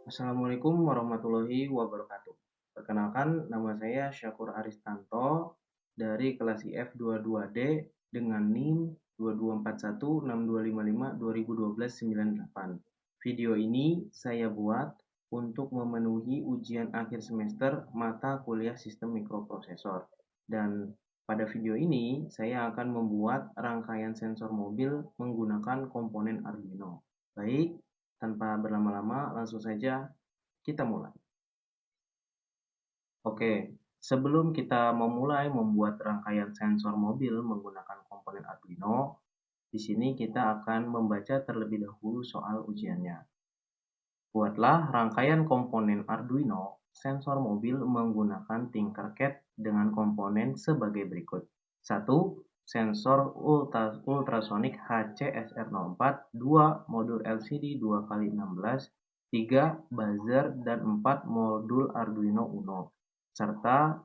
Assalamualaikum warahmatullahi wabarakatuh. Perkenalkan, nama saya Syakur Aristanto dari kelas IF 22D dengan NIM 22416255201298. Video ini saya buat untuk memenuhi ujian akhir semester mata kuliah sistem mikroprosesor. Dan pada video ini saya akan membuat rangkaian sensor mobil menggunakan komponen Arduino. Baik, tanpa berlama-lama, langsung saja kita mulai. Oke, sebelum kita memulai membuat rangkaian sensor mobil menggunakan komponen Arduino, di sini kita akan membaca terlebih dahulu soal ujiannya. Buatlah rangkaian komponen Arduino sensor mobil menggunakan Tinkercad dengan komponen sebagai berikut. 1. Sensor ultrasonic HCSR04, 2. Modul LCD 2x16, 3. Buzzer, dan 4. Modul Arduino Uno. Serta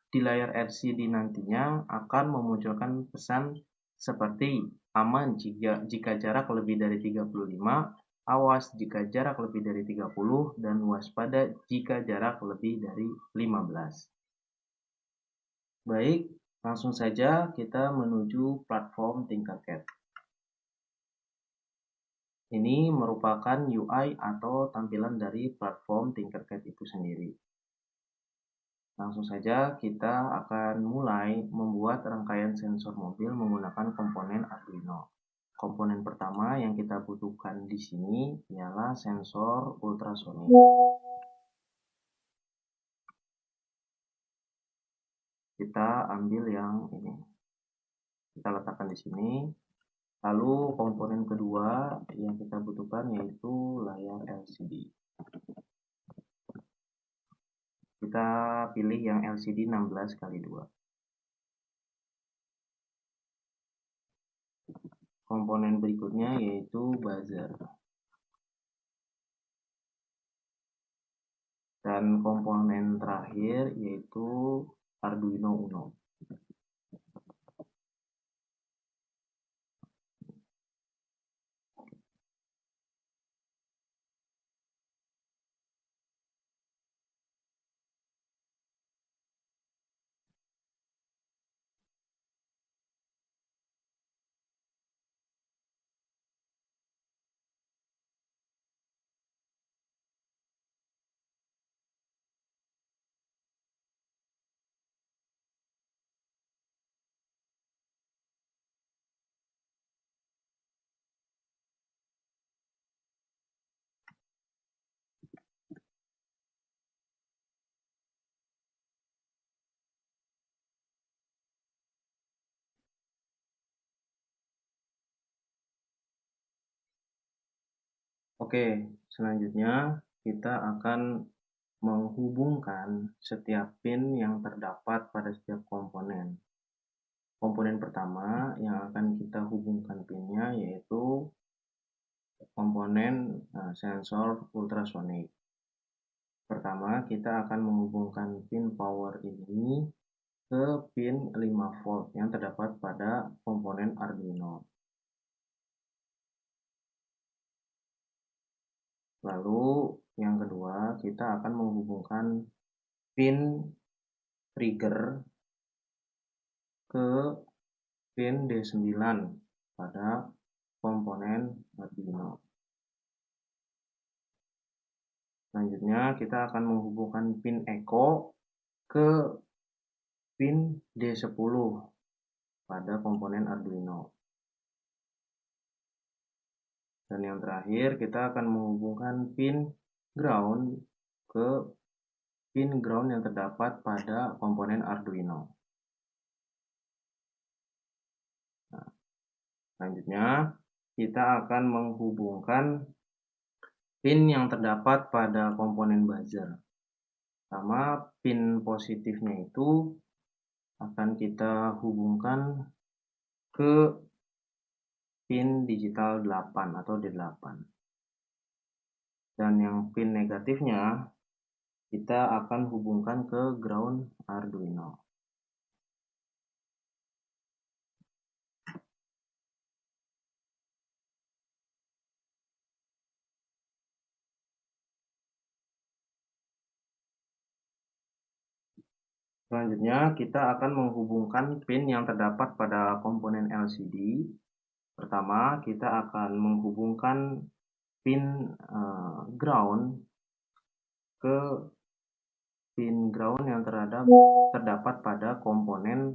di layar LCD nantinya akan memunculkan pesan seperti aman jika jarak lebih dari 35, awas jika jarak lebih dari 30, dan waspada jika jarak lebih dari 15. Baik, langsung saja kita menuju platform Tinkercad. Ini merupakan UI atau tampilan dari platform Tinkercad itu sendiri. Langsung saja kita akan mulai membuat rangkaian sensor mobil menggunakan komponen Arduino. Komponen pertama yang kita butuhkan di sini ialah sensor ultrasonik. Kita ambil yang ini. Kita letakkan di sini. Lalu komponen kedua yang kita butuhkan yaitu layar LCD. Kita pilih yang LCD 16x2. Komponen berikutnya yaitu buzzer. Dan komponen terakhir yaitu Arduino Uno. Oke, selanjutnya kita akan menghubungkan setiap pin yang terdapat pada setiap komponen. Komponen pertama yang akan kita hubungkan pinnya yaitu komponen sensor ultrasonik. Pertama, kita akan menghubungkan pin power ini ke pin 5 volt yang terdapat pada komponen Arduino. Lalu yang kedua, kita akan menghubungkan pin trigger ke pin D9 pada komponen Arduino. Selanjutnya, kita akan menghubungkan pin echo ke pin D10 pada komponen Arduino. Dan yang terakhir, kita akan menghubungkan pin ground ke pin ground yang terdapat pada komponen Arduino. Nah, selanjutnya, kita akan menghubungkan pin yang terdapat pada komponen buzzer. Pertama, pin positifnya itu akan kita hubungkan ke pin digital 8 atau D8. Dan yang pin negatifnya kita akan hubungkan ke ground Arduino. Selanjutnya, kita akan menghubungkan pin yang terdapat pada komponen LCD. Pertama, kita akan menghubungkan pin ground ke pin ground yang terdapat pada komponen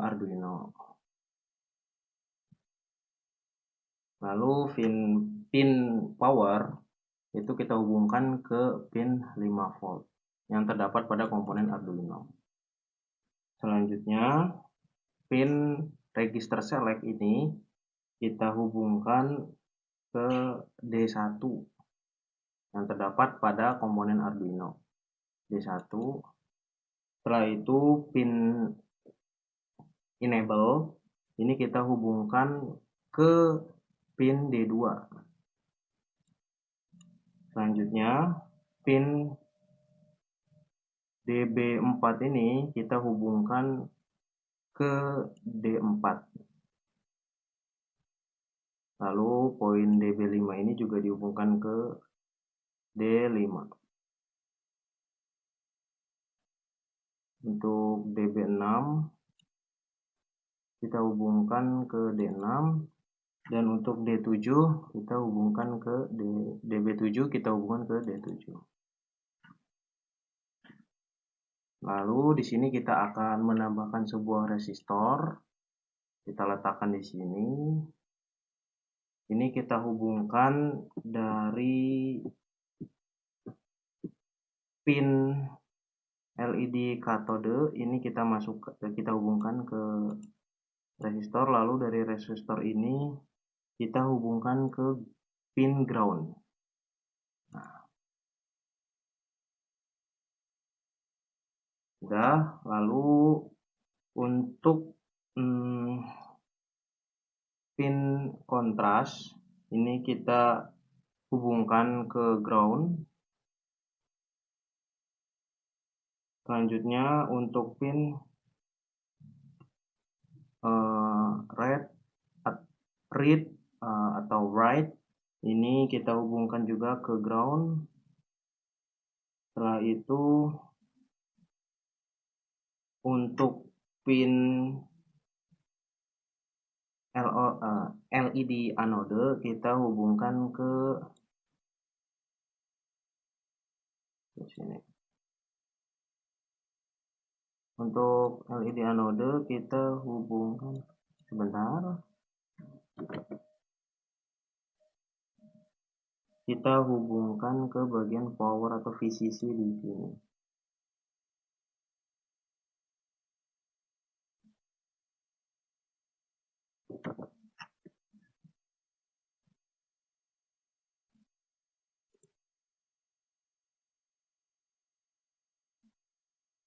Arduino. Lalu pin power itu kita hubungkan ke pin 5 volt yang terdapat pada komponen Arduino. Selanjutnya, pin register select ini kita hubungkan ke D1 yang terdapat pada komponen Arduino. D1. Setelah itu pin enable ini kita hubungkan ke pin D2. Selanjutnya pin DB4 ini kita hubungkan ke D4. Lalu poin DB5 ini juga dihubungkan ke D5. Untuk DB6 kita hubungkan ke D6, dan untuk D7 kita hubungkan ke DB7 kita hubungkan ke D7. Lalu di sini kita akan menambahkan sebuah resistor. Kita letakkan di sini. Ini kita hubungkan dari pin LED katode. Ini kita hubungkan ke resistor. Lalu dari resistor ini kita hubungkan ke pin ground. Sudah. Lalu untuk pin kontras ini kita hubungkan ke ground. Selanjutnya untuk pin read atau write ini kita hubungkan juga ke ground. Setelah itu untuk pin LED anode kita hubungkan ke sini. Untuk LED anode kita hubungkan sebentar. Kita hubungkan ke bagian power atau VCC di sini.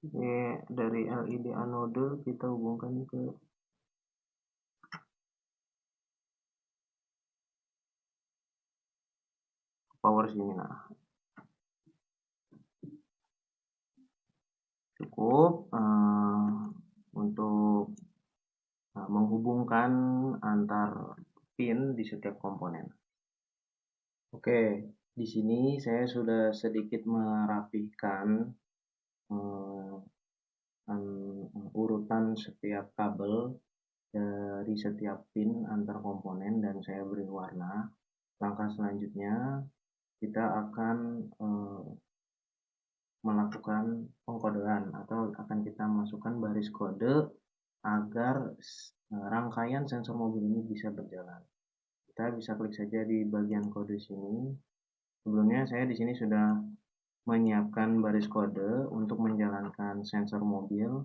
Ini dari LED anode kita hubungkan ke power sini. Nah, cukup untuk menghubungkan antar pin di setiap komponen. Oke, di sini saya sudah sedikit merapihkan urutan setiap kabel dari setiap pin antar komponen dan saya beri warna. Langkah selanjutnya kita akan melakukan pengkodean atau akan kita masukkan baris kode agar rangkaian sensor mobil ini bisa berjalan. Kita bisa klik saja di bagian kode sini. Sebelumnya saya di sini sudah menyiapkan baris kode untuk menjalankan sensor mobil.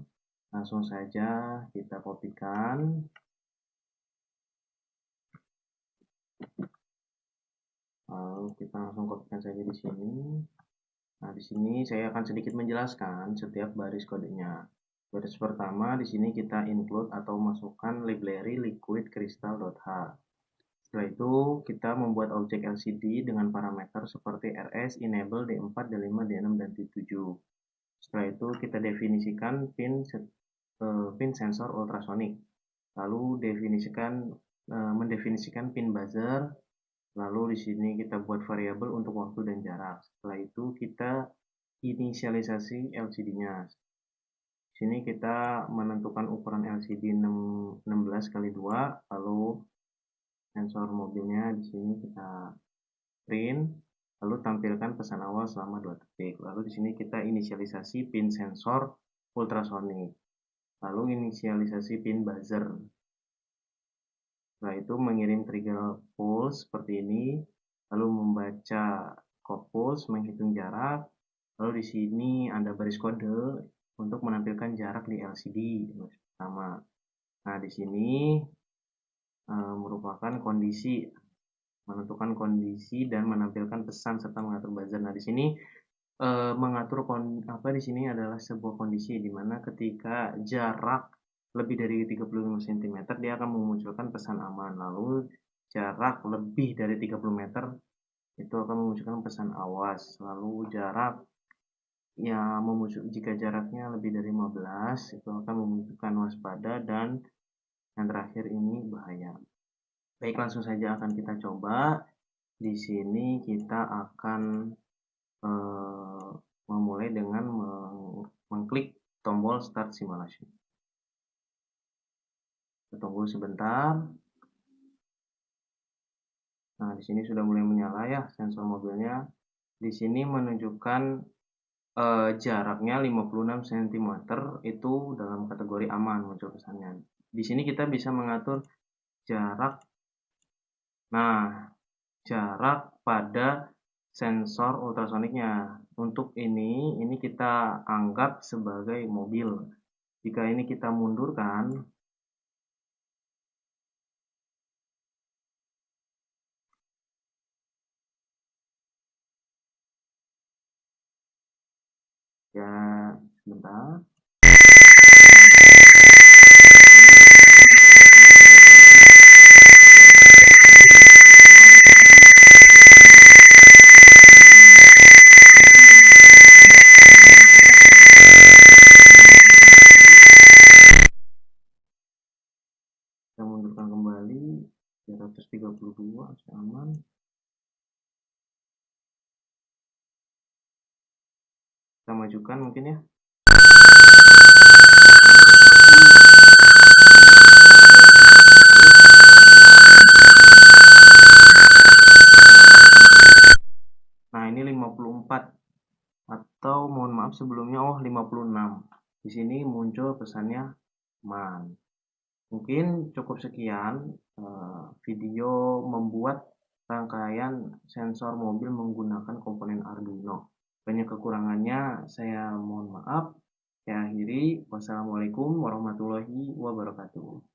Langsung saja kita kopikan. Lalu kita langsung kopikan saja di sini. Nah, di sini saya akan sedikit menjelaskan setiap baris kodenya. Baris pertama di sini kita include atau masukkan library liquid crystal.h. Setelah itu kita membuat objek LCD dengan parameter seperti RS, enable, D4, D5, D6, dan D7. Setelah itu kita definisikan pin sensor ultrasonic. Lalu mendefinisikan pin buzzer. Lalu di sini kita buat variabel untuk waktu dan jarak. Setelah itu kita inisialisasi LCD-nya. Di sini kita menentukan ukuran LCD 16 kali 2, lalu sensor mobilnya di sini kita print, lalu tampilkan pesan awal selama 2 detik. Lalu di sini kita inisialisasi pin sensor ultrasonik, lalu inisialisasi pin buzzer. Setelah itu mengirim trigger pulse seperti ini, lalu membaca code pulse, menghitung jarak, lalu di sini ada baris kode untuk menampilkan jarak di LCD baris pertama. Nah, di sini merupakan kondisi, menentukan kondisi dan menampilkan pesan serta mengatur buzzer. Nah, di sini mengatur di sini adalah sebuah kondisi di mana ketika jarak lebih dari 35 cm dia akan memunculkan pesan aman. Lalu jarak lebih dari 30 meter itu akan memunculkan pesan awas. Lalu jarak jika jaraknya lebih dari 15 itu akan memunculkan waspada, dan yang terakhir ini bahaya. Baik, langsung saja akan kita coba. Di sini kita akan memulai dengan mengklik tombol Start Simulation. Kita tunggu sebentar. Nah, di sini sudah mulai menyala ya sensor mobilnya. Di sini menunjukkan jaraknya 56 cm itu dalam kategori aman, muncul pesannya. Di sini kita bisa mengatur jarak. Nah, jarak pada sensor ultrasoniknya. Untuk ini kita anggap sebagai mobil. Jika ini kita mundurkan, ya sebentar. Kita mundurkan kembali 332 aman. Kita majukan mungkin ya. Nah, ini 54, atau mohon maaf sebelumnya 56. Di sini muncul pesannya aman. Mungkin cukup sekian video membuat rangkaian sensor mobil menggunakan komponen Arduino. Banyak kekurangannya, saya mohon maaf. Saya akhiri. Wassalamualaikum warahmatullahi wabarakatuh.